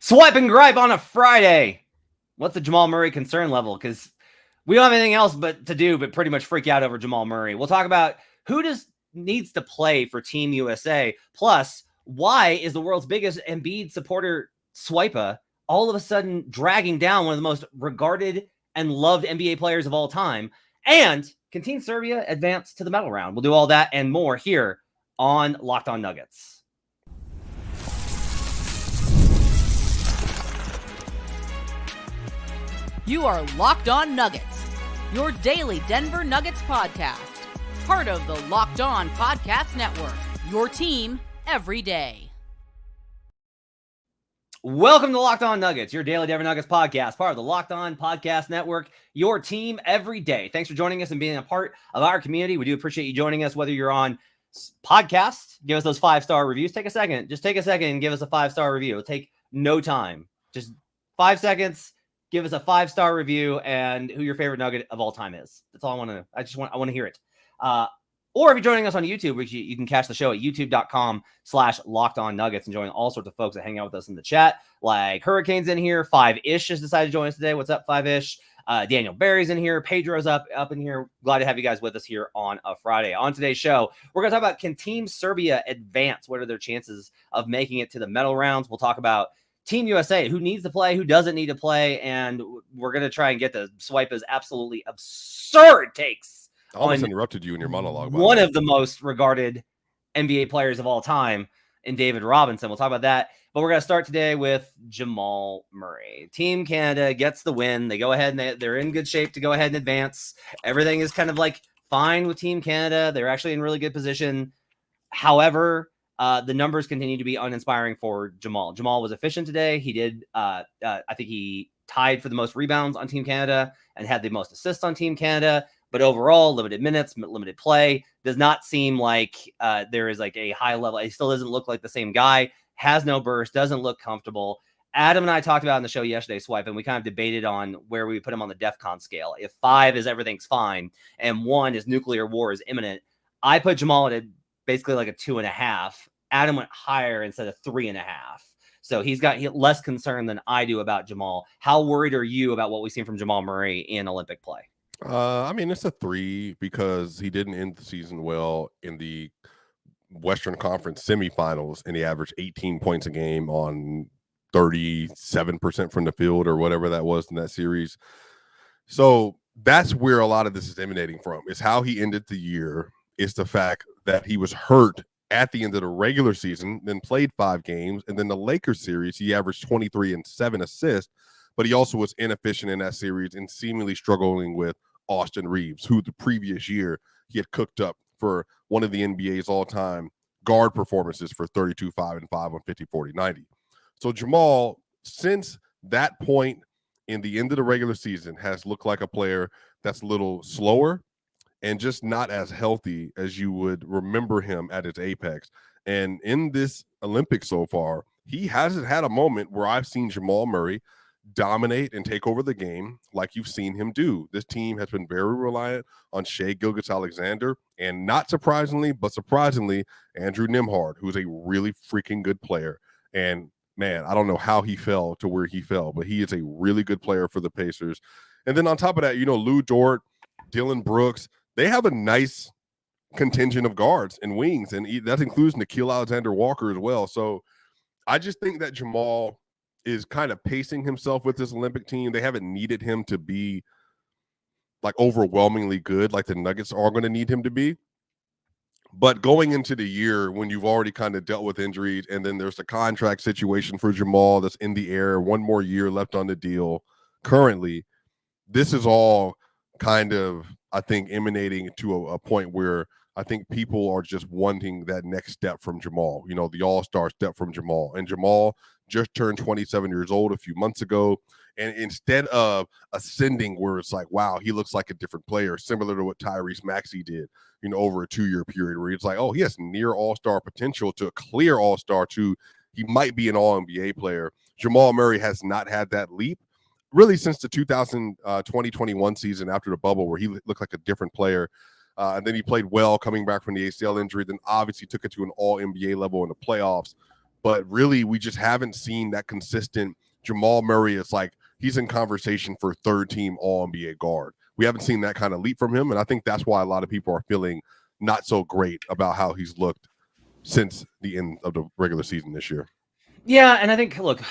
Swipe and gripe on a Friday. What's the Jamal Murray concern level? Because we don't have anything else but pretty much freak out over Jamal Murray. We'll talk about who needs to play for Team USA. Plus, why is the world's biggest Embiid supporter Swipa all of a sudden dragging down one of the most regarded and loved NBA players of all time? And can Team Serbia advance to the medal round? We'll do all that and more here on Locked On Nuggets. You are Locked On Nuggets, your daily Denver Nuggets podcast. Part of the Locked On Podcast Network, your team every day. Welcome to Locked On Nuggets, your daily Denver Nuggets podcast, part of the Locked On Podcast Network, your team every day. Thanks for joining us and being a part of our community. We do appreciate you joining us, whether you're on podcast, give us those 5-star reviews. Take a second and give us a 5-star review. It'll take no time. Just 5 seconds. Give us a 5-star review and who your favorite Nugget of all time is. That's all I want to know. I want to hear it. Or if you're joining us on YouTube, which you can catch the show at youtube.com/LockedOnNuggets and join all sorts of folks that hang out with us in the chat, like Hurricane's in here. 5-ish has decided to join us today. What's up, 5-ish? Daniel Barry's in here. Pedro's up in here. Glad to have you guys with us here on a Friday. On today's show, we're going to talk about, can Team Serbia advance? What are their chances of making it to the medal rounds? We'll talk about Team USA, who needs to play, who doesn't need to play, and we're going to try and get the Swipa's absolutely absurd takes. I almost interrupted you in your monologue. One of the most regarded NBA players of all time in David Robinson. We'll talk about that, but we're going to start today with Jamal Murray. Team Canada gets the win. They go ahead and they're in good shape to go ahead and advance. Everything is kind of like fine with Team Canada. They're actually in really good position. However, the numbers continue to be uninspiring for Jamal. Jamal was efficient today. He did, I think he tied for the most rebounds on Team Canada and had the most assists on Team Canada. But overall, limited minutes, limited play, does not seem like there is like a high level. He still doesn't look like the same guy, has no burst, doesn't look comfortable. Adam and I talked about in the show yesterday, Swipe, and we kind of debated on where we put him on the DEFCON scale. If 5 is everything's fine and 1 is nuclear war is imminent, I put Jamal at basically like a 2.5. Adam went higher instead of 3.5. So he's got less concern than I do about Jamal. How worried are you about what we've seen from Jamal Murray in Olympic play? I mean, it's a 3 because he didn't end the season well in the Western Conference semifinals, and he averaged 18 points a game on 37% from the field or whatever that was in that series. So that's where a lot of this is emanating from, is how he ended the year. Is the fact that he was hurt at the end of the regular season, then played 5 games, and then the Lakers series, he averaged 23 and 7 assists, but he also was inefficient in that series and seemingly struggling with Austin Reeves, who the previous year he had cooked up for one of the NBA's all-time guard performances for 32, 5, and 5 on 50, 40, 90. So Jamal, since that point in the end of the regular season, has looked like a player that's a little slower and just not as healthy as you would remember him at his apex. And in this Olympics so far, he hasn't had a moment where I've seen Jamal Murray dominate and take over the game like you've seen him do. This team has been very reliant on Shai Gilgeous-Alexander, and not surprisingly, but surprisingly, Andrew Nembhard, who's a really freaking good player. And man, I don't know how he fell to where he fell, but he is a really good player for the Pacers. And then on top of that, Lou Dort, Dylan Brooks, they have a nice contingent of guards and wings, and that includes Nickeil Alexander-Walker as well. So I just think that Jamal is kind of pacing himself with this Olympic team. They haven't needed him to be like overwhelmingly good like the Nuggets are going to need him to be. But going into the year when you've already kind of dealt with injuries, and then there's the contract situation for Jamal that's in the air, 1 more year left on the deal currently, this is all kind of, I think, emanating to a point where I think people are just wanting that next step from Jamal, the all-star step from Jamal. And Jamal just turned 27 years old a few months ago. And instead of ascending where it's like, wow, he looks like a different player, similar to what Tyrese Maxey did, over a 2-year period, where it's like, oh, he has near all-star potential to a clear all-star to he might be an all-NBA player. Jamal Murray has not had that leap really since the 2020-21 season after the bubble, where he looked like a different player. And then he played well coming back from the ACL injury, then obviously took it to an all-NBA level in the playoffs. but really we just haven't seen that consistent. Jamal Murray is like he's in conversation for third team All NBA guard. We haven't seen that kind of leap from him, and I think that's why a lot of people are feeling not so great about how he's looked since the end of the regular season this year. Yeah, and I think, look,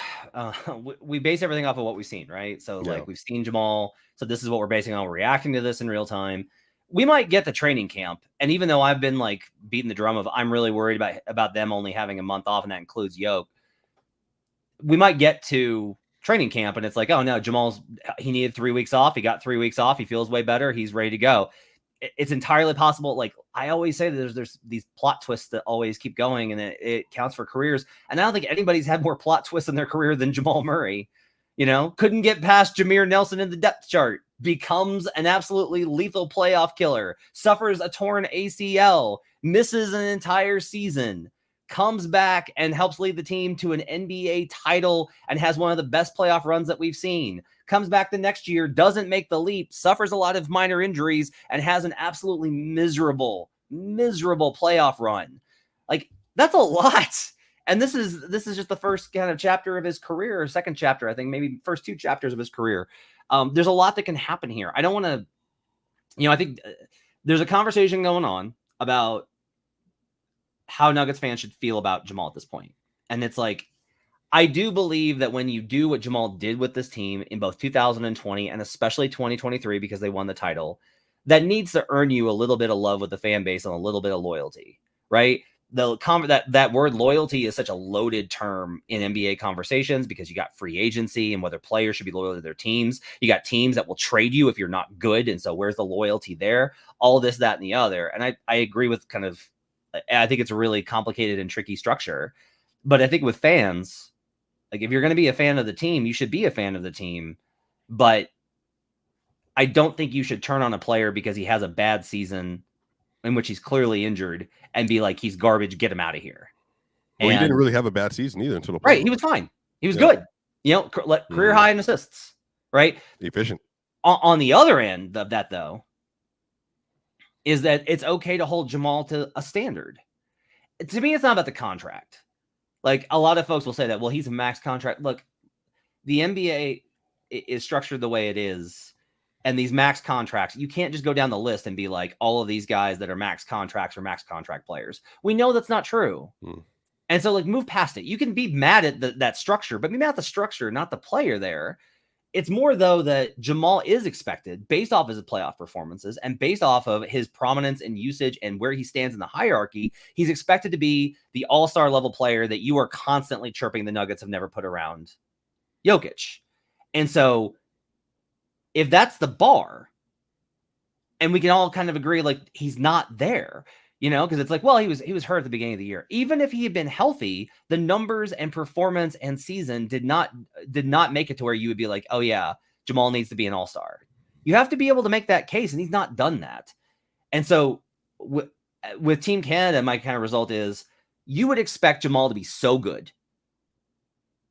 we base everything off of what we've seen, right? So, like, we've seen Jamal, so this is what we're basing on. We're reacting to this in real time. We might get the training camp, and even though I've been, like, beating the drum of I'm really worried about them only having a month off, and that includes Yoke, we might get to training camp, and it's like, oh, no, he needed 3 weeks off. He got 3 weeks off. He feels way better. He's ready to go. It's entirely possible. Like I always say, there's these plot twists that always keep going, and it counts for careers. And I don't think anybody's had more plot twists in their career than Jamal Murray. Couldn't get past Jameer Nelson in the depth chart, becomes an absolutely lethal playoff killer, suffers a torn ACL, misses an entire season, comes back and helps lead the team to an NBA title and has one of the best playoff runs that we've seen. Comes back the next year, doesn't make the leap, suffers a lot of minor injuries, and has an absolutely miserable playoff run. Like, that's a lot. And this is just the first kind of chapter of his career, or second chapter, I think, maybe first 2 chapters of his career. There's a lot that can happen here. I don't want to, I think there's a conversation going on about how Nuggets fans should feel about Jamal at this point. And it's like, I do believe that when you do what Jamal did with this team in both 2020 and especially 2023, because they won the title, that needs to earn you a little bit of love with the fan base and a little bit of loyalty, right? That word loyalty is such a loaded term in NBA conversations because you got free agency and whether players should be loyal to their teams. You got teams that will trade you if you're not good. And so where's the loyalty there? All this, that, and the other. And I agree with I think it's a really complicated and tricky structure. But I think with fans, like if you're going to be a fan of the team, you should be a fan of the team. But I don't think you should turn on a player because he has a bad season in which he's clearly injured and be like, he's garbage, get him out of here. Well, he didn't really have a bad season either until the right. He was fine. He was good. Career high in assists, right? Efficient. On the other end of that, though, is that it's okay to hold Jamal to a standard. To me, it's not about the contract. Like a lot of folks will say that, well, he's a max contract. Look, the NBA is structured the way it is. And these max contracts, you can't just go down the list and be like, all of these guys that are max contracts are max contract players. We know that's not true. And so move past it. You can be mad at that structure, but be mad at the structure, not the player there. It's more, though, that Jamal is expected, based off his playoff performances and based off of his prominence and usage and where he stands in the hierarchy, he's expected to be the all-star level player that you are constantly chirping the Nuggets have never put around Jokic. And so if that's the bar, and we can all kind of agree, he's not there, because it's like, well, he was hurt at the beginning of the year. Even if he had been healthy, the numbers and performance and season did not make it to where you would be like, oh yeah, Jamal needs to be an all-star. You have to be able to make that case, and he's not done that. And so with Team Canada, my kind of result is you would expect Jamal to be so good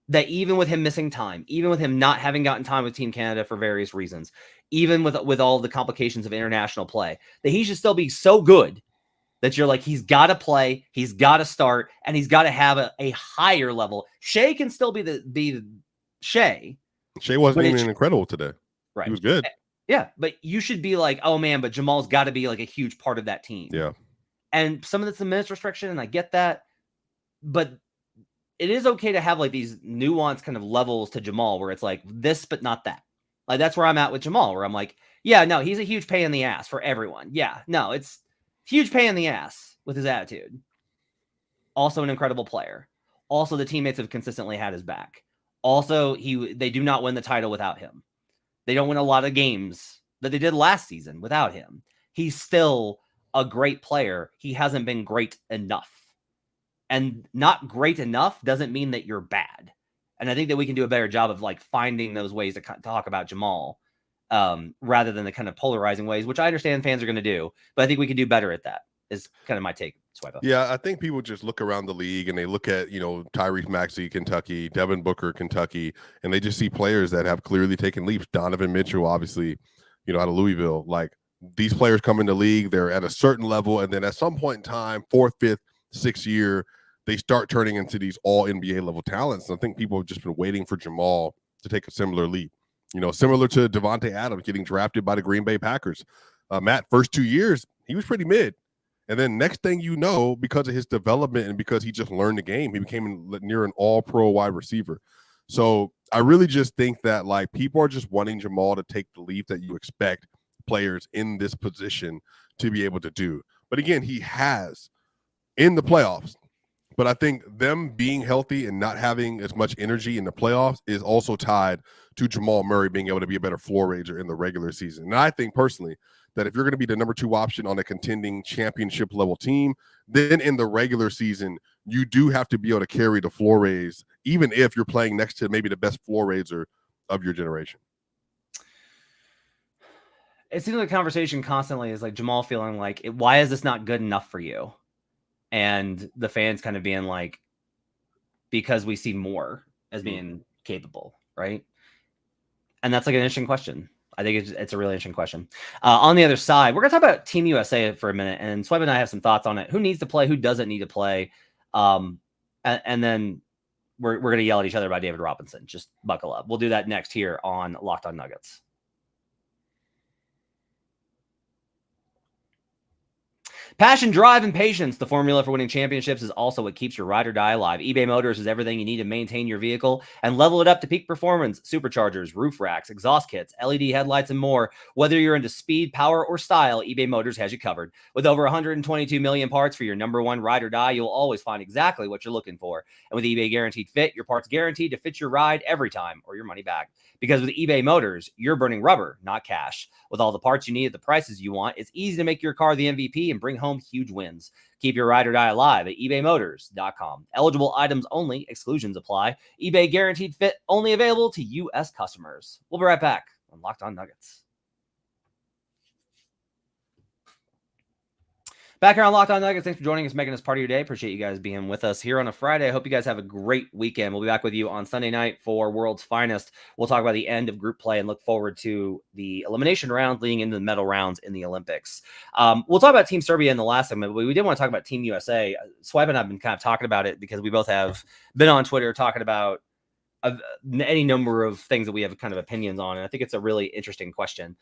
that even with him missing time, even with him not having gotten time with Team Canada for various reasons, even with all the complications of international play, that he should still be so good that you're like, he's got to play, he's got to start, and he's got to have a higher level. Shea can still be Shea. Shea wasn't even incredible today. Right. He was good. Yeah, but you should be like, oh man, but Jamal's got to be like a huge part of that team. Yeah. And some of it's a minutes restriction, and I get that, but it is okay to have these nuanced kind of levels to Jamal where it's like this, but not that. Like that's where I'm at with Jamal, where I'm like, yeah, no, he's a huge pain in the ass for everyone. Yeah, no, it's huge pain in the ass with his attitude. Also an incredible player. Also, the teammates have consistently had his back. Also, they do not win the title without him. They don't win a lot of games that they did last season without him. He's still a great player. He hasn't been great enough. And not great enough doesn't mean that you're bad. And I think that we can do a better job of finding those ways to talk about Jamal rather than the kind of polarizing ways, which I understand fans are going to do. But I think we can do better at that is kind of my take. Swipe up. Yeah, I think people just look around the league and they look at, Tyrese Maxey, Kentucky, Devin Booker, Kentucky, and they just see players that have clearly taken leaps. Donovan Mitchell, obviously, out of Louisville. These players come in the league, they're at a certain level, and then at some point in time, 4th, 5th, 6th year, they start turning into these all NBA level talents. And I think people have just been waiting for Jamal to take a similar leap. Similar to Devontae Adams getting drafted by the Green Bay Packers. Matt, first 2 years, he was pretty mid. And then next thing you know, because of his development and because he just learned the game, he became near an all-pro wide receiver. So I really just think that like people are just wanting Jamal to take the leap that you expect players in this position to be able to do. But again, he has in the playoffs. But I think them being healthy and not having as much energy in the playoffs is also tied to Jamal Murray being able to be a better floor raiser in the regular season. And I think personally that if you're going to be the number 2 option on a contending championship level team, then in the regular season, you do have to be able to carry the floor raise, even if you're playing next to maybe the best floor raiser of your generation. It seems like the conversation constantly is like Jamal feeling like, why is this not good enough for you? And the fans kind of being like, because we see more as being capable, right? And that's like an interesting question. I think it's a really interesting question. On the other side, we're going to talk about Team USA for a minute. And Swipe and I have some thoughts on it. Who needs to play? Who doesn't need to play? And then we're going to yell at each other about David Robinson. Just buckle up. We'll do that next here on Locked On Nuggets. Passion, drive, and patience. The formula for winning championships is also what keeps your ride or die alive. eBay Motors is everything you need to maintain your vehicle and level it up to peak performance. Superchargers, roof racks, exhaust kits, LED headlights, and more. Whether you're into speed, power, or style, eBay Motors has you covered. With over 122 million parts for your number one ride or die, you'll always find exactly what you're looking for. And with eBay Guaranteed Fit, your parts guaranteed to fit your ride every time or your money back. Because with eBay Motors, you're burning rubber, not cash. With all the parts you need at the prices you want, it's easy to make your car the MVP and bring home huge wins. Keep your ride or die alive at ebaymotors.com. Eligible items only. Exclusions apply. eBay Guaranteed Fit only available to U.S. customers. We'll be right back on Locked On Nuggets. Back here on Locked On Nuggets. Thanks for joining us, making us part of your day. Appreciate you guys being with us here on a Friday. I hope you guys have a great weekend. We'll be back with you on Sunday night for World's Finest. We'll talk about the end of group play and look forward to the elimination round leading into the medal rounds in the Olympics. We'll talk about Team Serbia in the last segment, but we did want to talk about Team USA. Swipe and I have been kind of talking about it because we both have been on Twitter talking about any number of things that we have kind of opinions on, and I think it's a really interesting question.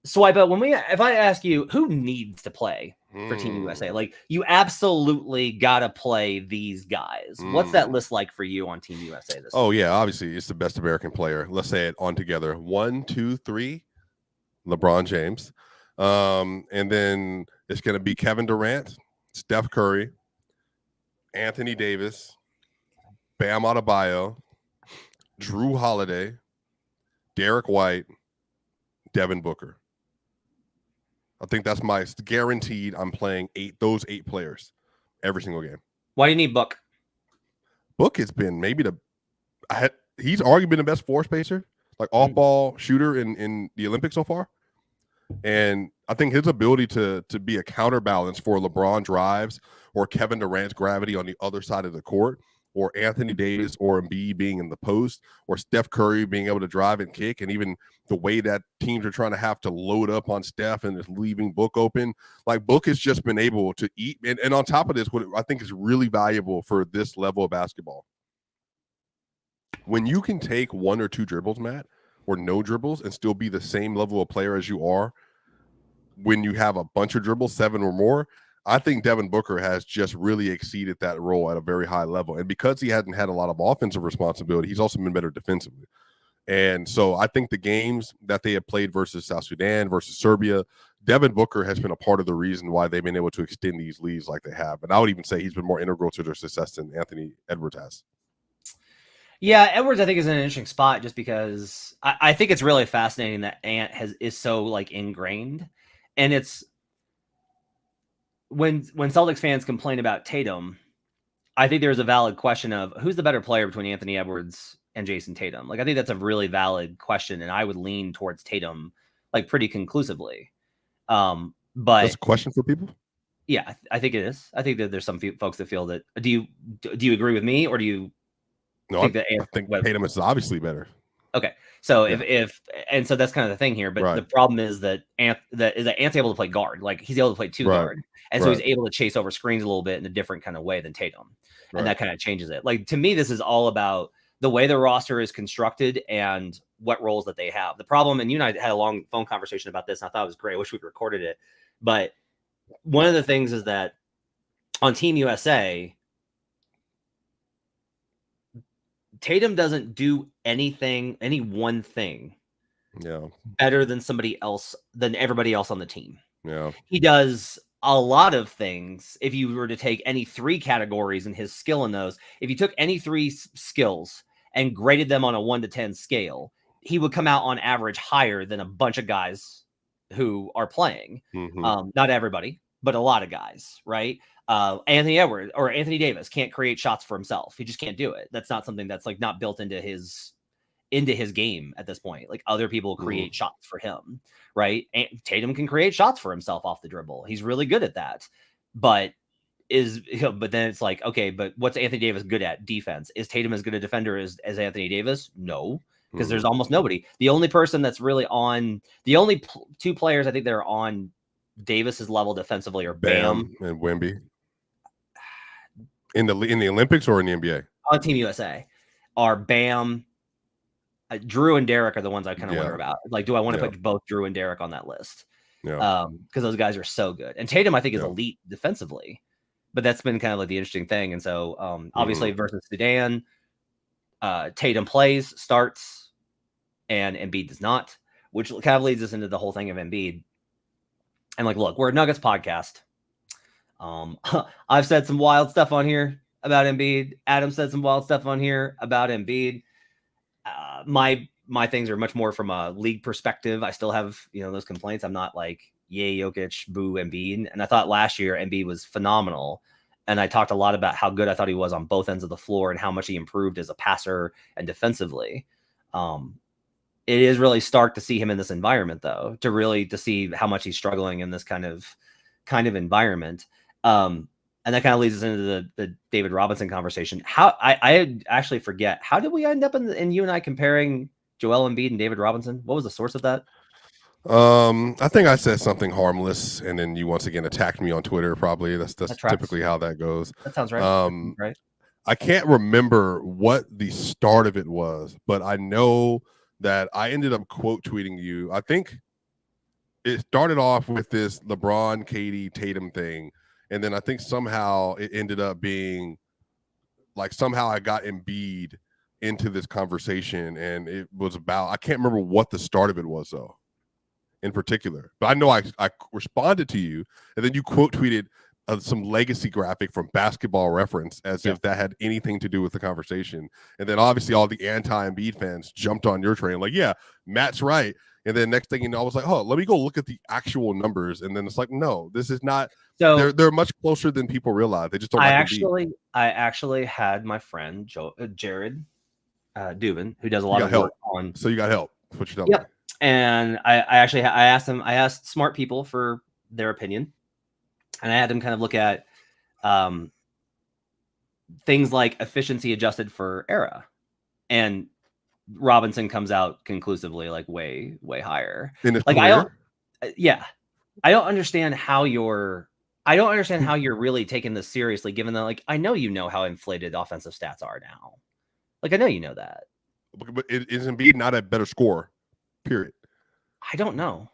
Swipe, if I ask you who needs to play for Team USA, like you absolutely gotta play these guys. What's that list like for you on Team USA this week? Yeah, obviously it's the best American player. Let's say it on together. 1, 2, 3, LeBron James. And then it's gonna be Kevin Durant, Steph Curry, Anthony Davis, Bam Adebayo, Drew Holiday, Derek White, Devin Booker. I think that's my guaranteed. I'm playing those eight players every single game. Why do you need Book? Book has been maybe he's arguably been the best floor spacer, like off ball shooter in the Olympics so far. And I think his ability to be a counterbalance for LeBron drives or Kevin Durant's gravity on the other side of the court, or Anthony Davis or Embiid being in the post, or Steph Curry being able to drive and kick, and even the way that teams are trying to have to load up on Steph and is leaving Book open. Like Book has just been able to eat. And on top of this, what I think is really valuable for this level of basketball, when you can take 1 or 2 dribbles, Matt, or no dribbles, and still be the same level of player as you are when you have a bunch of dribbles, 7 or more, I think Devin Booker has just really exceeded that role at a very high level. And because he hasn't had a lot of offensive responsibility, he's also been better defensively. And so I think the games that they have played versus South Sudan, versus Serbia, Devin Booker has been a part of the reason why they've been able to extend these leads like they have. And I would even say he's been more integral to their success than Anthony Edwards has. Yeah, Edwards, I think, is in an interesting spot just because I think it's really fascinating that Ant is so like ingrained. And it's when Celtics fans complain about Tatum, I think there's a valid question of who's the better player between Anthony Edwards and Jason Tatum. Like, I think that's a really valid question, and I would lean towards Tatum like pretty conclusively. But that's a question for people. Yeah, I think it is. I think that there's some folks that feel that. Do you agree with me, or do you? No, I think Tatum is obviously better. Okay, so Yeah. so that's kind of the thing here. But Right. the problem is that Ant's able to play guard. Like he's able to play two Right. guard, and so he's Right. able to chase over screens a little bit in a different kind of way than Tatum, and Right. that kind of changes it. Like to me, this is all about the way the roster is constructed and what roles that they have. The problem, and you and I had a long phone conversation about this, and I thought it was great. I wish we'd recorded it, but one of the things is that on Team USA, Tatum doesn't do any one thing Yeah. better than everybody else on the team. Yeah. He does a lot of things. If you were to take any three categories and his skill in those, if you took any three skills and graded them on a 1 to 10 scale, he would come out on average higher than a bunch of guys who are playing. Mhm. Not everybody, but a lot of guys, right? Anthony Edwards or Anthony Davis can't create shots for himself. He just can't do it. That's not something that's like not built into his game at this point. Like other people create shots for him, right? And Tatum can create shots for himself off the dribble. He's really good at that. But but then it's like, okay, but what's Anthony Davis good at? Defense. Is Tatum as good a defender as Anthony Davis? No, because there's almost nobody. The only person that's really on the only two players I think that are on Davis's level defensively are Bam and Wemby. In the Olympics or in the NBA? On Team USA are Bam, Drew and Derek are the ones I kind of wonder about. Like, do I want to put both Drew and Derek on that list? Yeah. Because those guys are so good. And Tatum, I think, is elite defensively. But that's been kind of like the interesting thing. And so, obviously, versus Sudan, Tatum plays, starts, and Embiid does not, which kind of leads us into the whole thing of Embiid. And like, look, we're a Nuggets podcast. I've said some wild stuff on here about Embiid. Adam said some wild stuff on here about Embiid. My things are much more from a league perspective. I still have, those complaints. I'm not like, yay, Jokic, boo, Embiid. And I thought last year Embiid was phenomenal. And I talked a lot about how good I thought he was on both ends of the floor and how much he improved as a passer and defensively. It is really stark to see him in this environment, though, to see how much he's struggling in this kind of environment. And that kind of leads us into the David Robinson conversation. How I actually forget, how did we end up in you and I comparing Joel Embiid and David Robinson? What was the source of that? I think I said something harmless, and then you once again attacked me on Twitter. Probably that's typically how that goes. That sounds right. Right. I can't remember what the start of it was, but I know that I ended up quote tweeting you. I think it started off with this LeBron, KD, Tatum thing. And then I think somehow it ended up being like somehow I got Embiid into this conversation, and it was about, I can't remember what the start of it was though, in particular. But I know I responded to you, and then you quote tweeted some legacy graphic from Basketball Reference as if that had anything to do with the conversation. And then obviously all the anti-Embiid fans jumped on your train like, yeah, Matt's right. And then next thing you know, I was like, oh, let me go look at the actual numbers. And then it's like, no, this is not. So they're much closer than people realize. They just don't. I actually had my friend Jared Dubin, who does a lot of help work on. So you got help. That's what you're telling me. And I asked smart people for their opinion, and I had them kind of look at things like efficiency adjusted for era, and Robinson comes out conclusively like way higher. In his like career? I don't understand how you're really taking this seriously, given that like I know how inflated offensive stats are now. Like I know you know that. But is Embiid not a better scorer? Period. I don't know.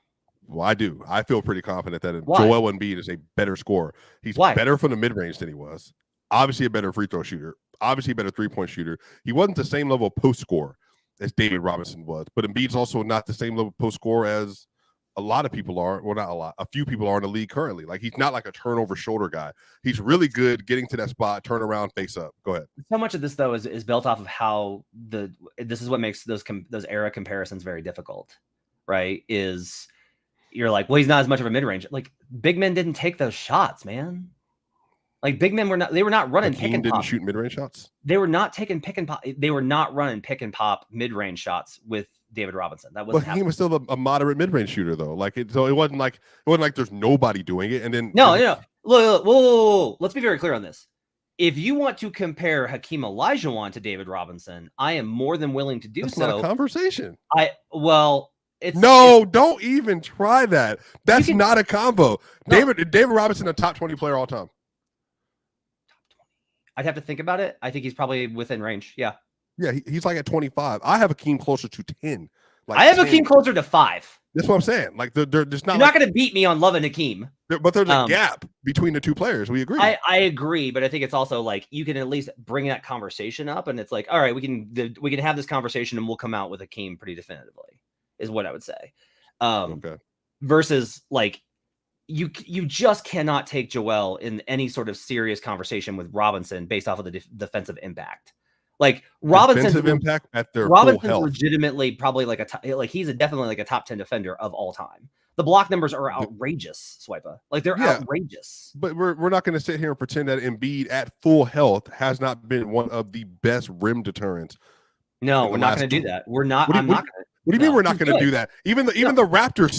Well, I do. I feel pretty confident that Why? Joel Embiid is a better scorer. He's better from the mid-range than he was. Obviously a better free throw shooter. Obviously a better three-point shooter. He wasn't the same level of post scorer as David Robinson was, but Embiid's also not the same level post scorer as a lot of people are. Well, not a lot. A few people are in the league currently. Like he's not like a turnover shoulder guy. He's really good getting to that spot, turn around, face up. Go ahead. So much of this though is built off of how this is what makes those era comparisons very difficult, right? Is you're like, well, he's not as much of a mid range. Like big men didn't take those shots, man. Like big men were not running pick and pop. Didn't shoot mid-range shots. They were not taking pick and pop. They were not running pick and pop mid-range shots with David Robinson. That wasn't. Well, he was still a moderate mid-range shooter though. So it wasn't like there's nobody doing it. And then no. Look, whoa. Let's be very clear on this. if you want to compare Hakeem Olajuwon to David Robinson, I am more than willing to do That's so. not a conversation. Don't even try that. That's not a combo. No. David Robinson, a top 20 player all time. I'd have to think about it. I think he's probably within range. Yeah. Yeah, he's like at 25. I have Hakeem closer to 10. I have Hakeem closer to 5. That's what I'm saying. Like they're just not. You're not going to beat me on loving Hakeem. But there's a gap between the two players. We agree. I agree, but I think it's also like you can at least bring that conversation up, and it's like, all right, we can have this conversation, and we'll come out with Hakeem pretty definitively, is what I would say. Okay. Versus like you just cannot take Joel in any sort of serious conversation with Robinson based off of the defensive impact. Like Robinson's impact at their Robinson's full health. Legitimately probably like he's definitely like a top 10 defender of all time. The block numbers are outrageous, Swipa. Like they're outrageous. But we're not going to sit here and pretend that Embiid at full health has not been one of the best rim deterrents. No, we're not going to do that. We're not. I'm not going to. What do you mean we're not going to do that? Even the Raptors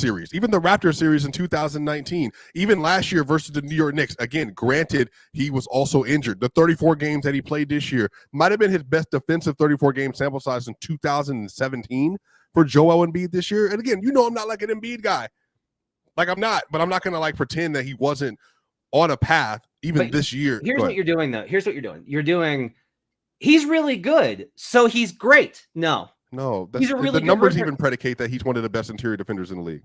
series in 2019, even last year versus the New York Knicks. Again, granted, he was also injured. The 34 games that he played this year might have been his best defensive 34 game sample size in 2017 for Joel Embiid this year. And again, I'm not like an Embiid guy. Like I'm not, but I'm not going to like pretend that he wasn't on a path even this year. Here's what you're doing though. You're doing. He's really good, so he's great. No, the numbers even predicate that he's one of the best interior defenders in the league.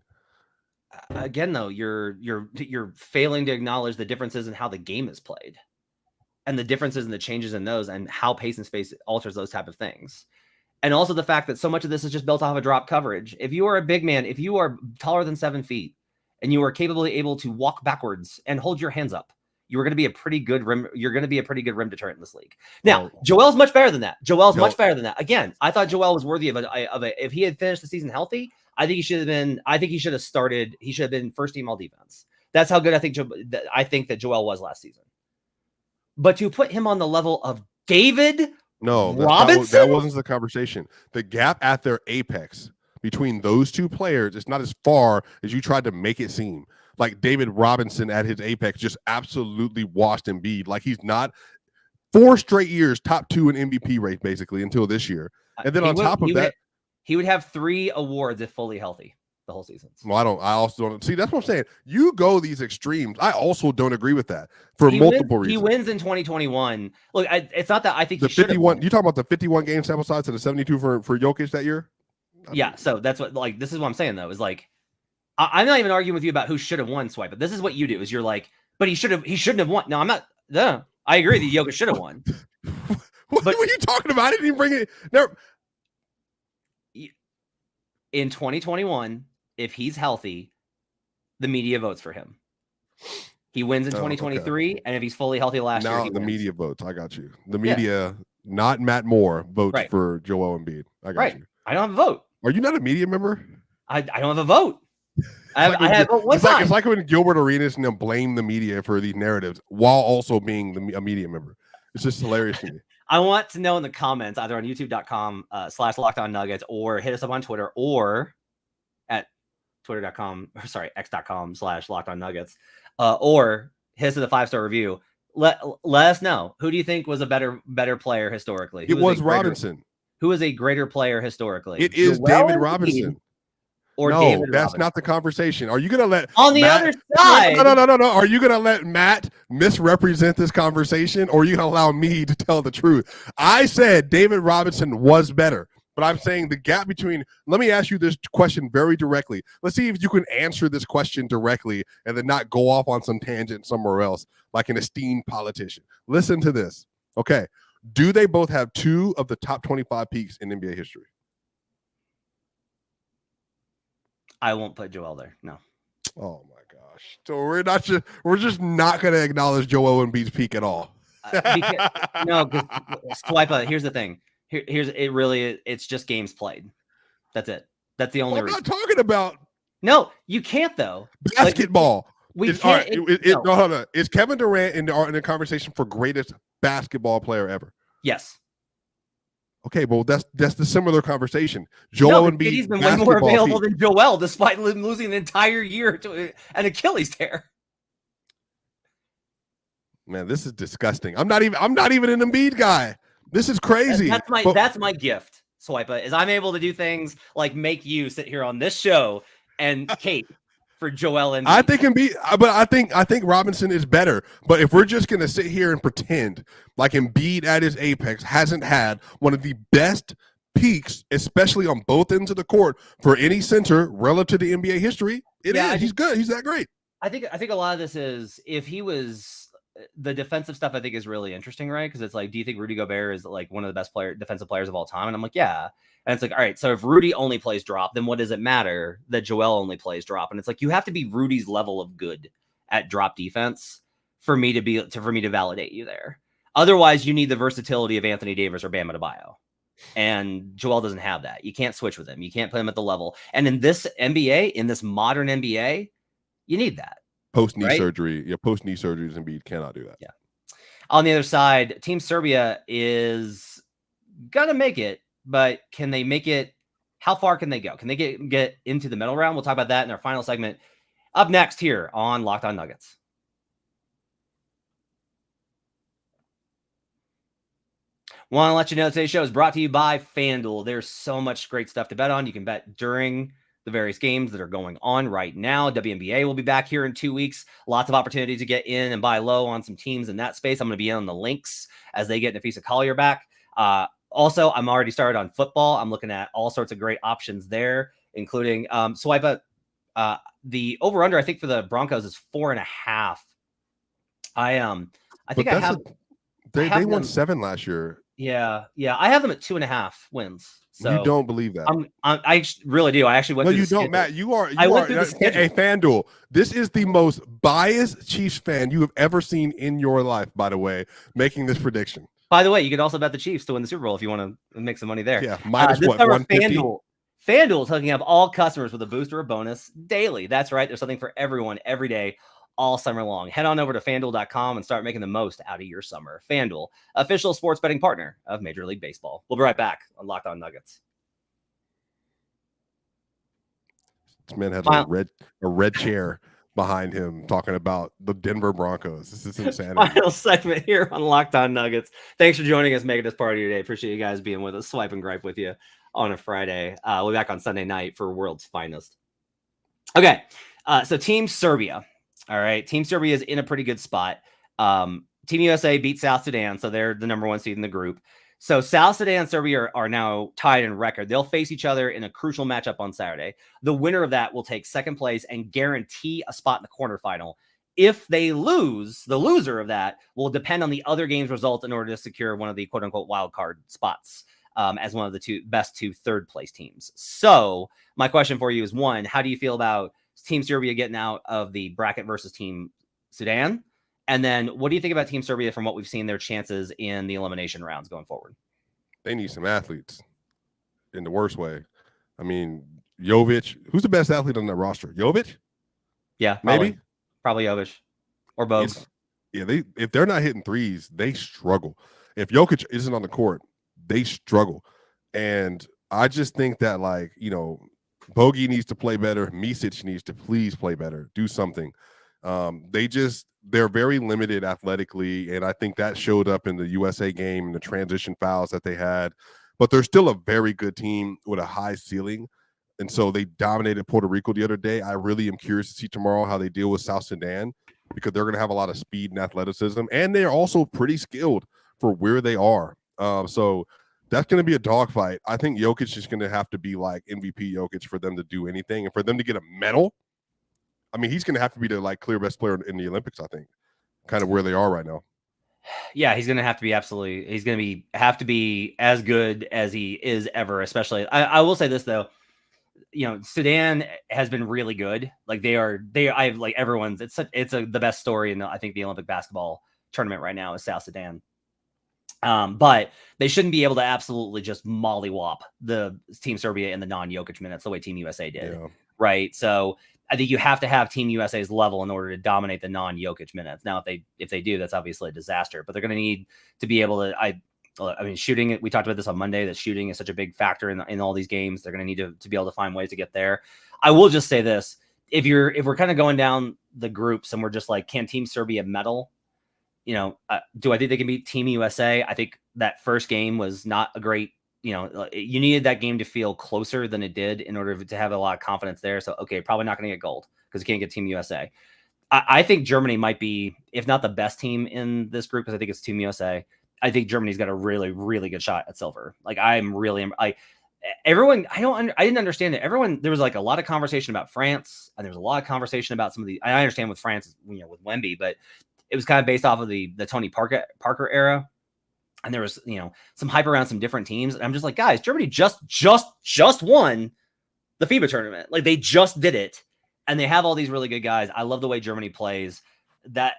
Again, though, you're failing to acknowledge the differences in how the game is played, and the differences and the changes in those, and how pace and space alters those type of things, and also the fact that so much of this is just built off of drop coverage. If you are a big man, if you are taller than 7 feet, and you are capably able to walk backwards and hold your hands up, you are going to be a pretty good rim. You're going to be a pretty good rim deterrent in this league. Now, Joel's much better than that. Much better than that. Again, I thought Joel was worthy of a. If he had finished the season healthy, I think he should have been. I think he should have started. He should have been first team all defense. That's how good I think that Joel was last season. But to put him on the level of David Robinson, that wasn't the conversation. The gap at their apex between those two players is not as far as you tried to make it seem. Like David Robinson at his apex just absolutely washed Embiid. Like he's not 4 straight years top 2 in MVP rate basically until this year. And then on top of that, he would have 3 awards if fully healthy the whole season. Well, I also don't see. That's what I'm saying. You go these extremes. I also don't agree with that for multiple reasons. He wins in 2021. Look, it's not that I think the 51. You talking about the 51 game sample size to the 72 for Jokic that year? So that's what this is what I'm saying though. Is like I'm not even arguing with you about who should have won, Swipe, but this is what you do is you're like, but he shouldn't have won. No, I'm not. No, I agree that Jokic should have won. What are you talking about? I didn't even bring it. Never. In 2021, if he's healthy, the media votes for him. He wins in 2023, and if he's fully healthy last year, he the wins. Media votes. I got you. The media, not Matt Moore, votes for Joel Embiid. I got you. I don't have a vote. Are you not a media member? I don't have a vote. I have one time. It's like when Gilbert Arenas blame the media for these narratives while also being a media member. It's just hilarious to me. I want to know in the comments, either on youtube.com/LockedOnNuggets or hit us up on Twitter or at x.com/LockedOnNuggets or hit us with a 5-star review. Let us know, who do you think was a better player historically? It was Robinson. Who is a greater player historically? It is David Robinson. Or no, David that's Robinson. not the conversation. Are you going to let on the other side? No. Are you going to let Matt misrepresent this conversation, or are you going to allow me to tell the truth? I said David Robinson was better, but I'm saying the gap between. Let me ask you this question very directly. Let's see if you can answer this question directly and then not go off on some tangent somewhere else like an esteemed politician. Listen to this. Okay. Do they both have 2 of the top 25 peaks in NBA history? I won't put Joel there. No. Oh my gosh. So we're just not going to acknowledge Joel Embiid's peak at all. Swipa, here's the thing. It's just games played. That's it. That's the only reason. I'm not talking about. No, you can't though. Basketball. We can't. No. Is Kevin Durant in the conversation for greatest basketball player ever? Yes. Okay, well, that's the similar conversation. Joel Embiid, he's been way more available than Joel, despite losing an entire year to an Achilles tear. Man, this is disgusting. I'm not even an Embiid guy. This is crazy. That's my gift, Swipa, is I'm able to do things like make you sit here on this show and Kate for Joel Embiid. I think Embiid, but I think Robinson is better. But if we're just gonna sit here and pretend like Embiid at his apex hasn't had one of the best peaks, especially on both ends of the court for any center relative to NBA history, he's good. He's that great. I think a lot of this is if he was. The defensive stuff I think is really interesting, right? Because it's like, do you think Rudy Gobert is like one of the best defensive players of all time? And I'm like, yeah. And it's like, all right, so if Rudy only plays drop, then what does it matter that Joel only plays drop? And it's like, you have to be Rudy's level of good at drop defense for me to validate you there. Otherwise, you need the versatility of Anthony Davis or Bam Adebayo. And Joel doesn't have that. You can't switch with him. You can't put him at the level. And in this NBA, in this modern NBA, you need that. Post-knee surgery. Yeah, post-knee surgeries, Embiid cannot do that. Yeah. On the other side, Team Serbia is going to make it, but can they make it? How far can they go? Can they get into the middle round? We'll talk about that in our final segment. Up next here on Locked On Nuggets. Want to let you know today's show is brought to you by FanDuel. There's so much great stuff to bet on. You can bet during the various games that are going on right now. WNBA will be back here in 2 weeks. Lots of opportunity to get in and buy low on some teams in that space. I'm going to be in on the links as they get Nafisa Collier back. Also, I'm already started on football. I'm looking at all sorts of great options there, including Swipa. The over-under, I think, for the Broncos is 4.5. I think I have. They won 7 last year. Yeah. I have them at 2.5 wins. So you don't believe that? I really do. I actually went. No, through you don't, Matt. You are. Hey, FanDuel. This is the most biased Chiefs fan you have ever seen in your life. By the way, making this prediction. By the way, you could also bet the Chiefs to win the Super Bowl if you want to make some money there. Yeah, minus what? 150. FanDuel is hooking up all customers with a booster or bonus daily. That's right. There's something for everyone every day, all summer long. Head on over to FanDuel.com and start making the most out of your summer. FanDuel, official sports betting partner of Major League Baseball. We'll be right back on Locked On Nuggets. This man has a red chair behind him talking about the Denver Broncos. This is insanity. Final segment here on Locked On Nuggets. Thanks for joining us, making this part of your day. Appreciate you guys being with us. Swipe and gripe with you on a Friday. We'll be back on Sunday night for World's Finest. Okay, so Team Serbia. All right, Team Serbia is in a pretty good spot. Team USA beat South Sudan, so they're the number 1 seed in the group. So South Sudan and Serbia are now tied in record. They'll face each other in a crucial matchup on Saturday. The winner of that will take second place and guarantee a spot in the quarterfinal. If they lose, the loser of that will depend on the other game's result in order to secure one of the quote-unquote wild card spots as one of the best two third-place teams. So my question for you is, one, how do you feel about Team Serbia getting out of the bracket versus Team Sudan? And then what do you think about Team Serbia from what we've seen their chances in the elimination rounds going forward? They need some athletes in the worst way. I mean, Jovic, who's the best athlete on that roster? Jovic? Yeah, maybe. Probably Jovic or Bogues. If they're not hitting threes, they struggle. If Jokic isn't on the court, they struggle. And I just think that, like, Bogey needs to play better. Micic needs to please play better. Do something. They're very limited athletically, and I think that showed up in the USA game and the transition fouls that they had. But they're still a very good team with a high ceiling, and so they dominated Puerto Rico the other day. I really am curious to see tomorrow how they deal with South Sudan, because they're going to have a lot of speed and athleticism, and they're also pretty skilled for where they are. So that's going to be a dogfight. I think Jokic is going to have to be like MVP Jokic for them to do anything, and for them to get a medal. I mean, he's going to have to be the clear best player in the Olympics, I think, kind of where they are right now. Yeah, he's going to have to be have to be as good as he is ever, especially. I will say this, though. Sudan has been really good. Everyone's, it's the best story in I think the Olympic basketball tournament right now is South Sudan. But they shouldn't be able to absolutely just mollywop the Team Serbia in the non-Jokic minutes the way Team USA did. Yeah. Right. So I think you have to have Team USA's level in order to dominate the non-Jokic minutes. Now, if they do, that's obviously a disaster, but they're going to need to be able to, I mean, shooting, we talked about this on Monday, that shooting is such a big factor in all these games. They're going to need to be able to find ways to get there. I will just say this. If we're kind of going down the groups and we're just like, can Team Serbia medal? do I think they can beat Team USA? I think that first game was not a great, you needed that game to feel closer than it did in order to have a lot of confidence there. So, okay, probably not going to get gold because you can't get Team USA. I think Germany might be, if not the best team in this group, because I think it's Team USA. I think Germany's got a really, really good shot at silver. Like I didn't understand it. There was like a lot of conversation about France, and there was a lot of conversation about some of the. I understand with France, with Wemby, but it was kind of based off of the Tony Parker era, and there was some hype around some different teams. And I'm just like, guys, Germany just won the FIBA tournament. Like they just did it, and they have all these really good guys. I love the way Germany plays. That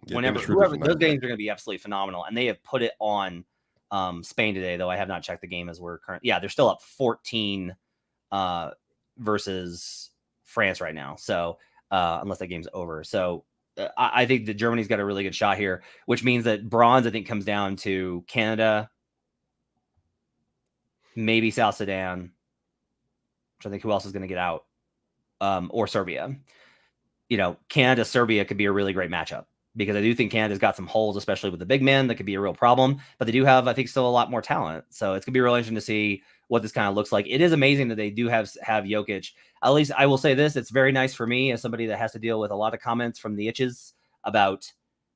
whoever those games are going to be absolutely phenomenal, and they have put it on Spain today. Though I have not checked the game as we're currently. Yeah, they're still up 14 versus France right now. So unless that game's over, so I think that Germany's got a really good shot here, which means that bronze I think comes down to Canada, maybe South Sudan. Which I think who else is going to get out, or Serbia. Canada, Serbia could be a really great matchup because I do think Canada's got some holes, especially with the big men. That could be a real problem, but they do have, I think, still a lot more talent. So it's gonna be really interesting to see what this kind of looks like. It is amazing that they do have Jokic. At least I will say this: it's very nice for me as somebody that has to deal with a lot of comments from the itches about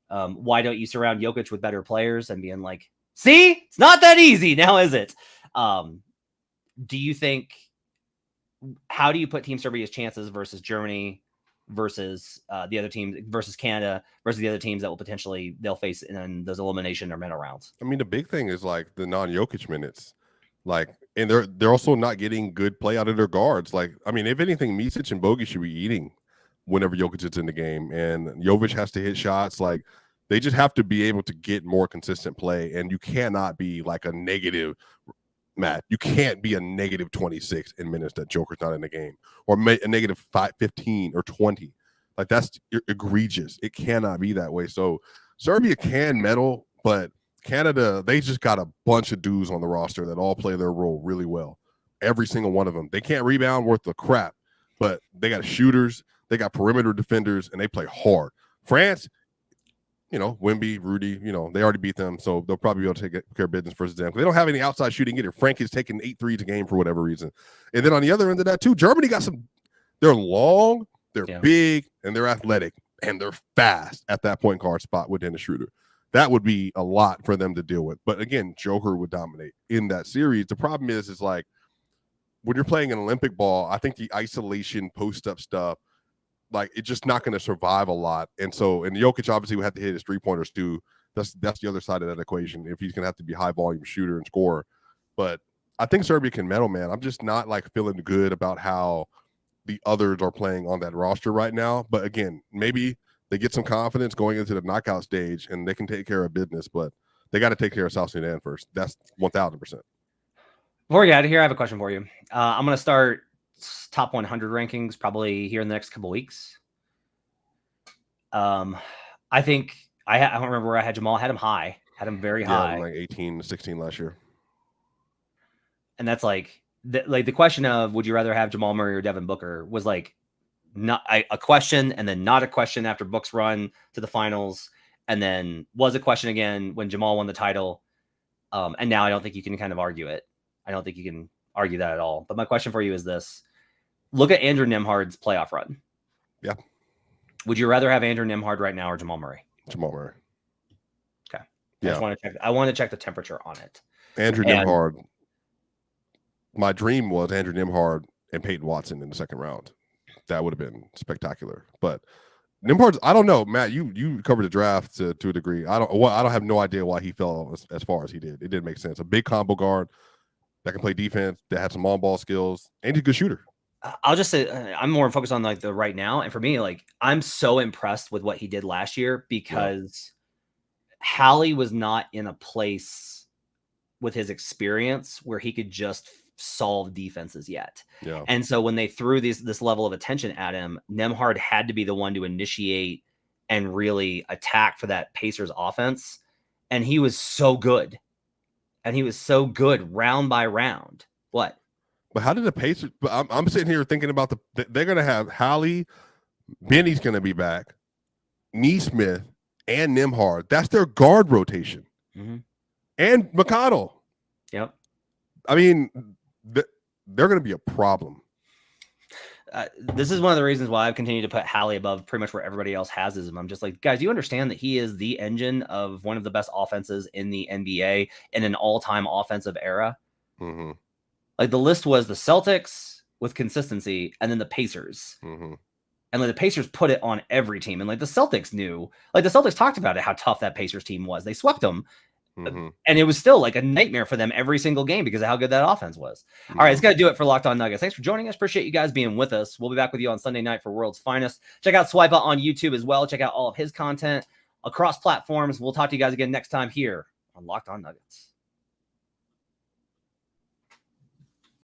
why don't you surround Jokic with better players, and being like, see, it's not that easy now, is it? Do you think? How do you put Team Serbia's chances versus Germany? Versus the other teams, versus Canada, versus the other teams that they'll face in those elimination or medal rounds. I mean, the big thing is like the non-Jokic minutes, and they're also not getting good play out of their guards. Like, I mean, if anything, Micic and Bogi should be eating whenever Jokic is in the game, and Jovic has to hit shots. Like, they just have to be able to get more consistent play, and you cannot be like a negative. Matt, you can't be a negative 26 in minutes that Joker's not in the game, or a negative 15 or 20. Like, that's egregious. It cannot be that way. So Serbia can medal, but Canada, they just got a bunch of dudes on the roster that all play their role really well. Every single one of them. They can't rebound worth the crap, but they got shooters, they got perimeter defenders, and they play hard. France, Wemby, Rudy, they already beat them, so they'll probably be able to take care of business versus them. They don't have any outside shooting either. Frank is taking 8 threes a game for whatever reason. And then on the other end of that too, Germany got they're long, they're big, and they're athletic, and they're fast at that point guard spot with Dennis Schroeder. That would be a lot for them to deal with. But again, Joker would dominate in that series. The problem is like when you're playing an Olympic ball, I think the isolation post-up stuff, like, it's just not going to survive a lot. And Jokic obviously would have to hit his 3-pointers too. That's the other side of that equation if he's going to have to be high volume shooter and scorer. But I think Serbia can medal, man. I'm just not like feeling good about how the others are playing on that roster right now. But again, maybe they get some confidence going into the knockout stage and they can take care of business, but they got to take care of South Sudan first. That's 1,000%. Before we get out of here, I have a question for you. I'm going to start top 100 rankings probably here in the next couple weeks. I think I don't remember where I had Jamal. I had him high, had him very high, like 18, 16 last year. And that's like the question of would you rather have Jamal Murray or Devin Booker was like not a question, and then not a question after Book's run to the finals, and then was a question again when Jamal won the title. And now I don't think you can kind of argue it. I don't think you can argue that at all. But my question for you is this. Look at Andrew Nembhard's playoff run. Yeah. Would you rather have Andrew Nembhard right now or Jamal Murray? Jamal Murray. Okay. Yeah. I want to check the temperature on it. Andrew Nembhard. My dream was Andrew Nembhard and Peyton Watson in the second round. That would have been spectacular. But Nembhard's, I don't know, Matt. You covered the draft to a degree. I don't have no idea why he fell as far as he did. It didn't make sense. A big combo guard that can play defense, that had some on-ball skills, and he's a good shooter. I'll just say I'm more focused on like the right now. And for me, like I'm so impressed with what he did last year because Hallie was not in a place with his experience where he could just solve defenses yet. Yeah. And so when they threw this level of attention at him, Nembhard had to be the one to initiate and really attack for that Pacers offense. And he was so good. Round by round. What? But how did the Pacers? I'm sitting here thinking about they're going to have Hallie, Benny's going to be back, Neesmith, and Nembhard. That's their guard rotation. Mhm. And McConnell. Yep. I mean, they're going to be a problem. This is one of the reasons why I've continued to put Hallie above pretty much where everybody else has him. I'm just like, guys, do you understand that he is the engine of one of the best offenses in the NBA in an all-time offensive era? Mm-hmm. Like the list was the Celtics with consistency and then the Pacers. Mm-hmm. And like the Pacers put it on every team. And like the Celtics knew, like the Celtics talked about it, how tough that Pacers team was. They swept them. Mm-hmm. And it was still like a nightmare for them every single game because of how good that offense was. All right, it's got to do it for Locked On Nuggets. Thanks for joining us. Appreciate you guys being with us. We'll be back with you on Sunday night for World's Finest. Check out Swipa on YouTube as well. Check out all of his content across platforms. We'll talk to you guys again next time here on Locked On Nuggets.